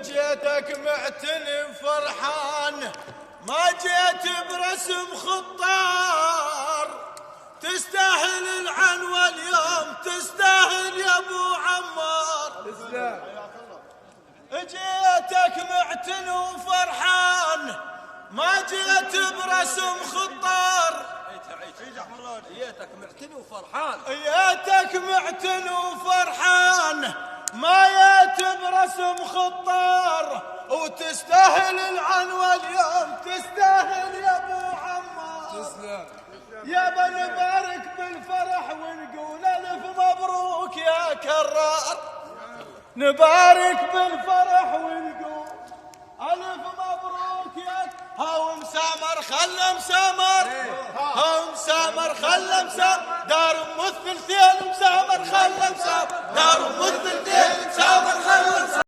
جيتك معتني فرحان، ما جيت برسم خطار، تستاهل العنوة اليوم، تستاهل يا ابو عمار. جيتك معتني وفرحان، ما جيت برسم خطار، جيتك معتني وفرحان، جيتك معتني وفرحان، ما جيت برسم خطار، وتستاهل العنوة اليوم، تستاهل يا ابو عمار. تسلم يا بنبارك بالفرح ونقول الف مبروك يا كرار، نبارك بالفرح ونقول الف مبروك يا هاو مسامر خل مسامر، هاو مسامر خل مسامر، دار ام الثلثين مسامر خل مسامر، دار ام الثلثين